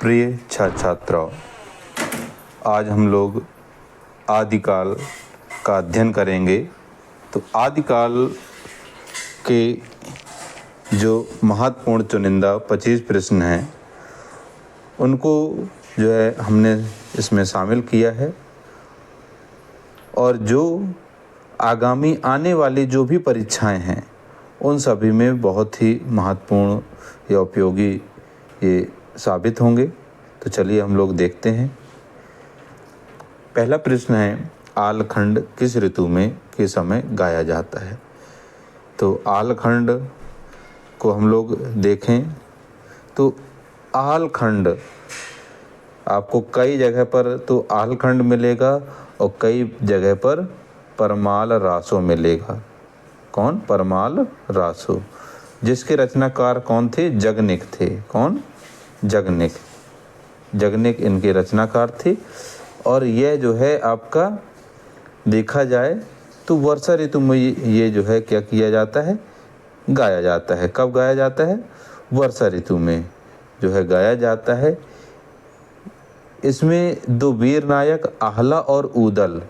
प्रिय छात्रों, आज हम लोग आदिकाल का अध्ययन करेंगे। तो आदिकाल के जो महत्वपूर्ण चुनिंदा 25 प्रश्न हैं उनको जो है हमने इसमें शामिल किया है, और जो आगामी आने वाली जो भी परीक्षाएं हैं उन सभी में बहुत ही महत्वपूर्ण या उपयोगी ये साबित होंगे। तो चलिए हम लोग देखते हैं। पहला प्रश्न है, आलखंड किस ऋतु में के समय गाया जाता है? तो आलखंड को हम लोग देखें तो आलखंड आपको कई जगह पर तो आलखंड मिलेगा और कई जगह पर परमाल रासो मिलेगा। कौन? परमाल रासो, जिसके रचनाकार कौन थे? जगनिक थे। कौन? जगनिक। जगनिक इनके रचनाकार थे। और यह जो है आपका देखा जाए तो वर्षा ऋतु में ये जो है क्या किया जाता है? गाया जाता है। कब गाया जाता है? वर्षा ऋतु में जो है गाया जाता है। इसमें दो वीर नायक आहला और ऊदल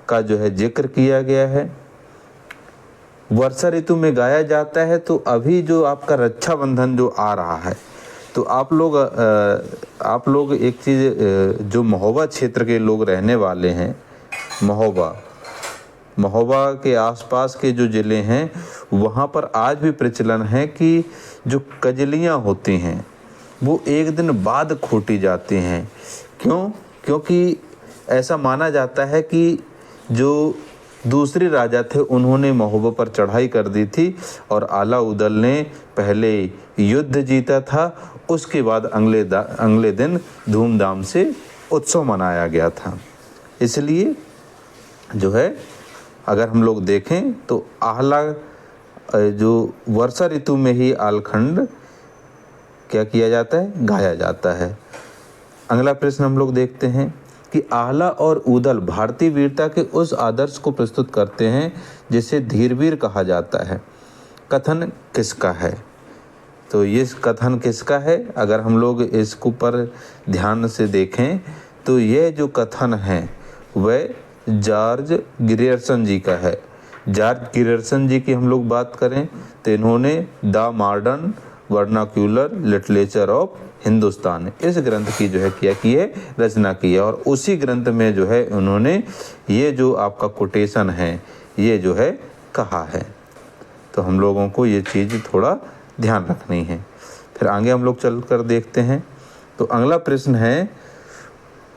का जो है जिक्र किया गया है। वर्षा ऋतु में गाया जाता है। तो अभी जो आपका रक्षाबंधन जो आ रहा है, तो आप लोग एक चीज़, जो महोबा क्षेत्र के लोग रहने वाले हैं, महोबा के आसपास के जो ज़िले हैं वहाँ पर आज भी प्रचलन है कि जो कजलियाँ होती हैं वो एक दिन बाद खोटी जाती हैं। क्यों? क्योंकि ऐसा माना जाता है कि जो दूसरे राजा थे उन्होंने महोबा पर चढ़ाई कर दी थी और आला उदल ने पहले युद्ध जीता था। उसके बाद अगले दिन धूमधाम से उत्सव मनाया गया था। इसलिए जो है अगर हम लोग देखें तो आहला जो वर्षा ऋतु में ही आलखंड क्या किया जाता है? गाया जाता है। अगला प्रश्न हम लोग देखते हैं कि आहला और ऊदल भारतीय वीरता के उस आदर्श को प्रस्तुत करते हैं जिसे धीरवीर कहा जाता है। कथन किसका है? तो ये कथन किसका है? अगर हम लोग इसको पर ध्यान से देखें तो यह जो कथन है वह जॉर्ज ग्रियर्सन जी का है। जॉर्ज ग्रियर्सन जी की हम लोग बात करें तो इन्होंने the modern vernacular literature of Hindustan इस ग्रंथ की जो है क्या की है? रचना की है। और उसी ग्रंथ में जो है उन्होंने ये जो आपका कोटेशन है ये जो है कहा है। तो हम लोगों को ये चीज़ थोड़ा ध्यान रखनी है। फिर आगे हम लोग चल कर देखते हैं। तो अगला प्रश्न है,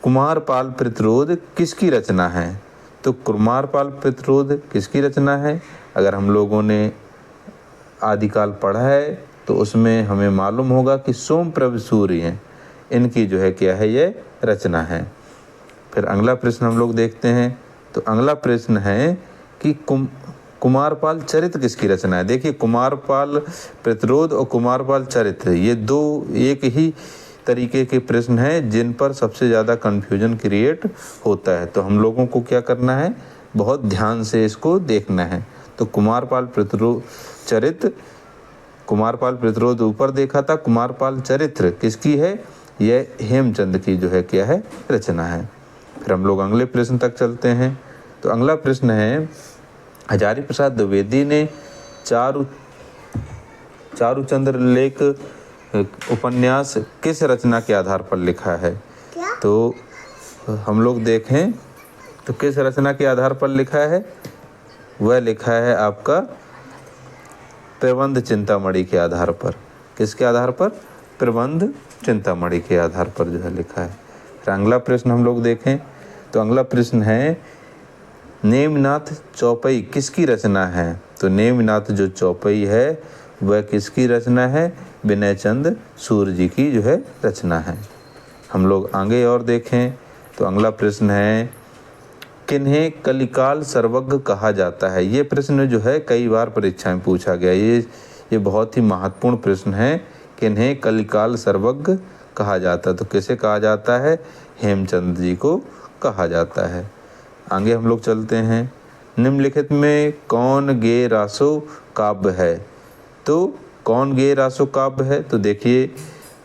कुमारपाल प्रतिरोध किसकी रचना है? तो कुमारपाल प्रतिरोध किसकी रचना है? अगर हम लोगों ने आदिकाल पढ़ा है तो उसमें हमें मालूम होगा कि सोमप्रभ सूर्य हैं, इनकी जो है क्या है? ये रचना है। फिर अगला प्रश्न हम लोग देखते हैं। तो अगला प्रश्न है कि कुमारपाल चरित्र किसकी रचना है? देखिए, कुमारपाल प्रतिरोध और कुमारपाल चरित्र ये दो एक ही तरीके के प्रश्न हैं जिन पर सबसे ज़्यादा कन्फ्यूजन क्रिएट होता है। तो हम लोगों को क्या करना है? बहुत ध्यान से इसको देखना है। तो कुमारपाल प्रतिरोध ऊपर देखा था, कुमारपाल चरित्र किसकी है? यह हेमचंद की जो है क्या है? रचना है। फिर हम लोग अगले प्रश्न तक चलते हैं। तो अगला प्रश्न है, हजारी प्रसाद द्विवेदी ने चारुचंद्र लेख उपन्यास किस रचना के आधार पर लिखा है? तो हम लोग देखें तो किस रचना के आधार पर लिखा है? वह लिखा है आपका प्रबंध चिंतामणि के आधार पर। किसके आधार पर? प्रबंध चिंतामणि के आधार पर जो है लिखा है। फिर अगला प्रश्न हम लोग देखें तो अगला प्रश्न है, नेमिनाथ चौपाई किसकी रचना है? तो नेमिनाथ जो चौपाई है वह किसकी रचना है? विनय चंद सूर्य जी की जो है रचना है। हम लोग आगे और देखें तो अगला प्रश्न है, किन्हें कलिकाल सर्वज्ञ कहा जाता है? ये प्रश्न जो है कई बार परीक्षा में पूछा गया। ये बहुत ही महत्वपूर्ण प्रश्न है। किन्हें कलिकाल सर्वज्ञ कहा जाता है? तो किसे कहा जाता है? हेमचंद जी को कहा जाता है। आगे हम लोग चलते हैं। निम्नलिखित में कौन गे रासो काव्य है? तो कौन गे रासो काव्य है? तो देखिए,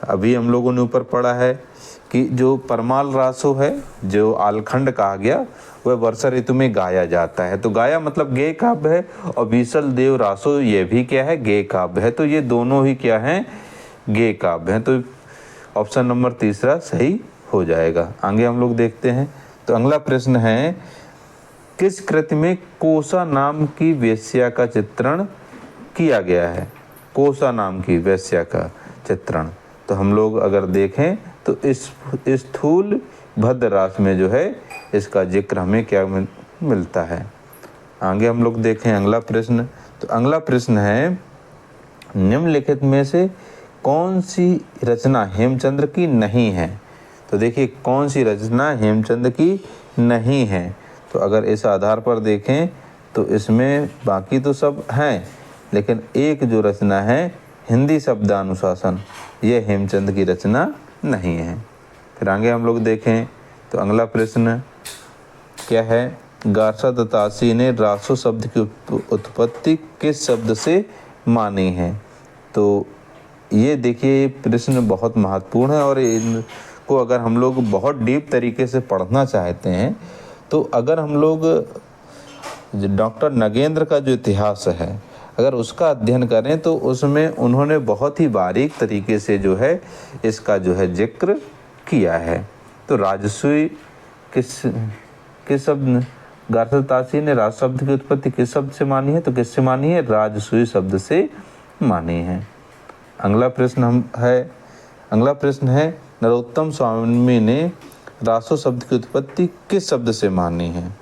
अभी हम लोगों ने ऊपर पढ़ा है कि जो परमाल रासो है, जो आलखंड कहा गया, वह वर्षा ऋतु में गाया जाता है। तो गाया मतलब गेय काव्य है, और बीसल देव रासो ये भी क्या है, गेय काव्य है। तो ये दोनों ही क्या हैं, गेय काव्य हैं। तो ऑप्शन नंबर तीसरा सही हो जाएगा। आगे हम लोग देखते हैं। तो अगला प्रश्न है, किस कृति में कोसा नाम की वेश्या का चित्रण किया गया है? कोसा नाम की वेश्या का चित्रण। तो हम लोग अगर देखें तो इस स्थूल भद्ररास में जो है इसका जिक्र हमें क्या मिलता है। आगे हम लोग देखें अगला प्रश्न। तो अगला प्रश्न है, निम्नलिखित में से कौन सी रचना हेमचंद्र की नहीं है? तो देखिए कौन सी रचना हेमचंद्र की नहीं है। तो अगर इस आधार पर देखें तो इसमें बाकी तो सब हैं, लेकिन एक जो रचना है हिंदी शब्दानुशासन, ये हेमचंद की रचना नहीं है। फिर आगे हम लोग देखें तो अगला प्रश्न क्या है, गारसा दत्तासी ने रासो शब्द की उत्पत्ति किस शब्द से मानी है? तो ये देखिए प्रश्न बहुत महत्वपूर्ण है, और इनको अगर हम लोग बहुत डीप तरीके से पढ़ना चाहते हैं तो अगर हम लोग डॉक्टर नगेंद्र का जो इतिहास है अगर उसका अध्ययन करें तो उसमें उन्होंने बहुत ही बारीक तरीके से जो है इसका जो है जिक्र किया है। तो राजसूय किस शब्द, गारसा दत्तासी ने राज शब्द की उत्पत्ति किस शब्द से मानी है? तो किससे मानी है? राजसूय शब्द से मानी है। अगला प्रश्न है, नरोत्तम स्वामी ने रासो शब्द की उत्पत्ति किस शब्द से मानी है?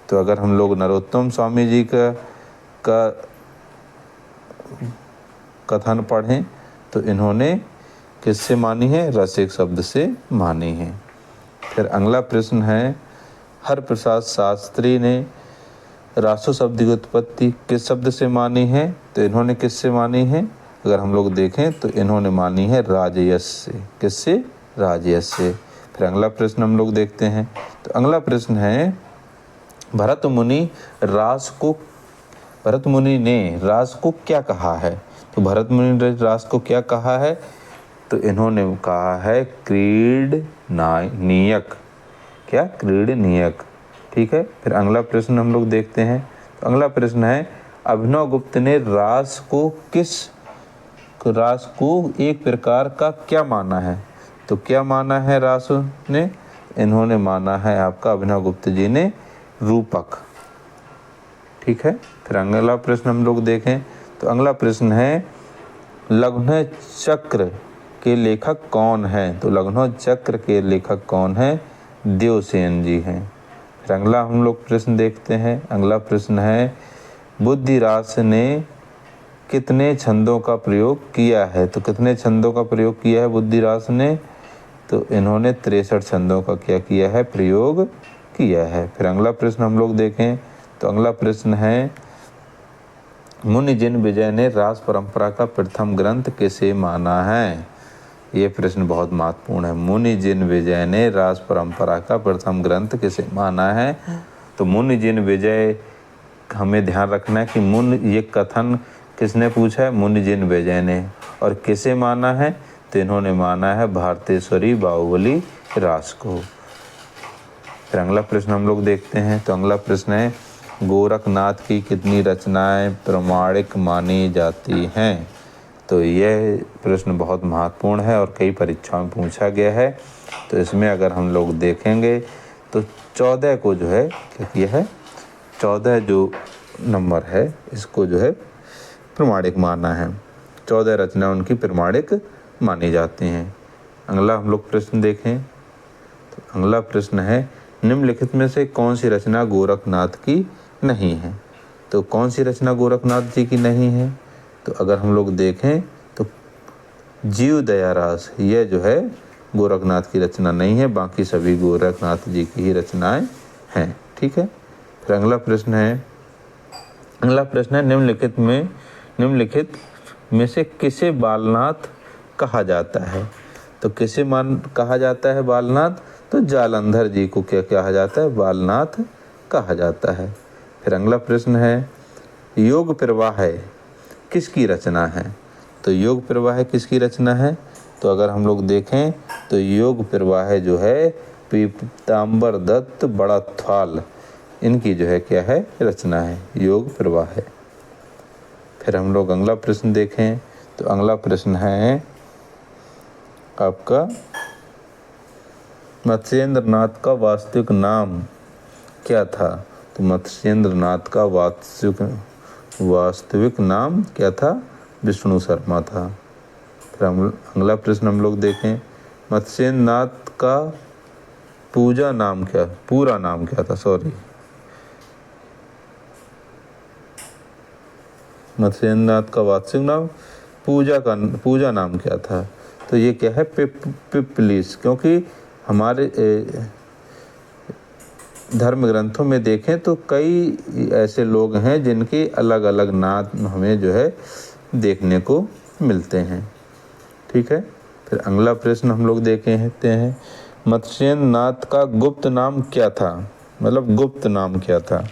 तो अगर हम लोग नरोत्तम स्वामी जी का कथन पढ़ें तो इन्होंने किससे मानी है? रसिक शब्द से मानी है। फिर अगला प्रश्न है, हरप्रसाद शास्त्री ने रासो शब्द की उत्पत्ति किस शब्द से मानी है? तो इन्होंने किससे मानी है? अगर हम लोग देखें तो इन्होंने मानी है राजयश से। किससे? राजयश से। फिर अगला प्रश्न हम लोग देखते हैं। तो अगला प्रश्न है, भरत मुनि ने रास को क्या कहा है? तो भरत मुनि ने रास को क्या कहा है? तो इन्होंने कहा है क्रीडनीयक। क्या? क्रीडनीयक। ठीक है। फिर अगला प्रश्न हम लोग देखते हैं। तो अगला प्रश्न है, अभिनव गुप्त ने रास को एक प्रकार का क्या माना है? तो क्या माना है रास ने? इन्होंने माना है आपका अभिनव गुप्त जी ने रूपक। ठीक है। फिर अगला प्रश्न हम लोग देखें तो अगला प्रश्न है, लघुनह चक्र के लेखक कौन है? तो लघुनह चक्र के लेखक कौन है? देवसेन जी हैं। फिर अगला हम लोग प्रश्न देखते हैं। अगला प्रश्न है, बुद्धिरास ने कितने छंदों का प्रयोग किया है? तो कितने छंदों का प्रयोग किया है बुद्धिरास ने? तो इन्होंने 63 छंदों का क्या किया है? प्रयोग किया है। फिर अगला प्रश्न हम लोग देखें तो अगला प्रश्न है, मुनि जिन विजय ने रास परंपरा का प्रथम ग्रंथ किसे माना है? ये प्रश्न बहुत महत्वपूर्ण है। मुनि जिन विजय ने रास परंपरा का प्रथम ग्रंथ किसे माना है? तो मुनि जिन विजय, हमें ध्यान रखना है कि ये कथन किसने पूछा है? मुनि जिन विजय ने। और किसे माना है? तो इन्होंने माना है भारतेश्वरी बाहुबली रास को। फिर अगला प्रश्न हम लोग देखते हैं। तो अगला प्रश्न है, गोरखनाथ की कितनी रचनाएं प्रमाणिक मानी जाती हैं? तो यह प्रश्न बहुत महत्वपूर्ण है और कई परीक्षाओं में पूछा गया है। तो इसमें अगर हम लोग देखेंगे तो 14 को जो है क्या किया है? 14 जो नंबर है इसको जो है प्रमाणिक माना है। 14 रचना उनकी प्रमाणिक मानी जाती हैं। अगला हम लोग प्रश्न देखें तो अगला प्रश्न है, निम्नलिखित में से कौन सी रचना गोरखनाथ की नहीं है? तो कौन सी रचना गोरखनाथ जी की नहीं है? तो अगर हम लोग देखें तो जीव दया रास, यह जो है गोरखनाथ की रचना नहीं है, बाकी सभी गोरखनाथ जी की ही रचनाएं हैं। ठीक है। फिर अगला प्रश्न है निम्नलिखित में से किसे बालनाथ कहा जाता है? तो किसे कहा जाता है बालनाथ? तो जालंधर जी को क्या कहा जाता है? बालनाथ कहा जाता है। फिर अगला प्रश्न है, योग प्रवाह किसकी रचना है? तो योग प्रवाह किसकी रचना है? तो अगर हम लोग देखें तो योग प्रवाह जो है पीताम्बर दत्त बड़ा थवाल, इनकी जो है क्या है रचना है, योग प्रवाह है। फिर हम लोग अगला प्रश्न देखें तो अगला प्रश्न है आपका मत्स्येंद्र नाथ का वास्तविक नाम क्या था। तो मत्स्येंद्र नाथ का वास्तविक नाम क्या था, विष्णु शर्मा था। फिर हम अगला प्रश्न हम लोग देखें मत्स्येंद्र नाथ का पूरा नाम क्या था, मत्स्येंद्र नाथ का वास्तविक नाम पूजा नाम क्या था। तो ये क्या है पिपलीस, क्योंकि हमारे धर्म ग्रंथों में देखें तो कई ऐसे लोग हैं जिनके अलग अलग नाम हमें जो है देखने को मिलते हैं। ठीक है। फिर अगला प्रश्न हम लोग देखते हैं मत्स्येंद्र नाथ का गुप्त नाम क्या था, मतलब गुप्त नाम क्या था,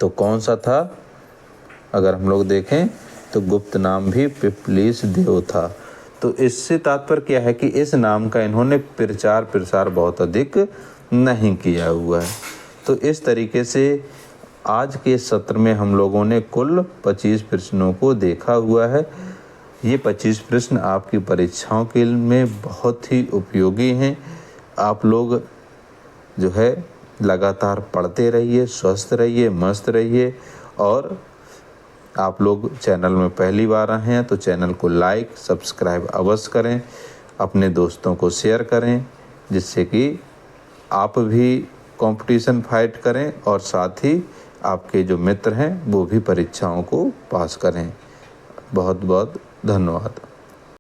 तो कौन सा था। अगर हम लोग देखें तो गुप्त नाम भी पिपलीस देव था। तो इससे तात्पर्य क्या है कि इस नाम का इन्होंने प्रचार प्रसार बहुत अधिक नहीं किया हुआ है। तो इस तरीके से आज के सत्र में हम लोगों ने कुल 25 प्रश्नों को देखा हुआ है। ये 25 प्रश्न आपकी परीक्षाओं के में बहुत ही उपयोगी हैं। आप लोग जो है लगातार पढ़ते रहिए, स्वस्थ रहिए, मस्त रहिए। और आप लोग चैनल में पहली बार आए हैं तो चैनल को लाइक सब्सक्राइब अवश्य करें, अपने दोस्तों को शेयर करें, जिससे कि आप भी कंपटीशन फाइट करें और साथ ही आपके जो मित्र हैं वो भी परीक्षाओं को पास करें। बहुत बहुत धन्यवाद।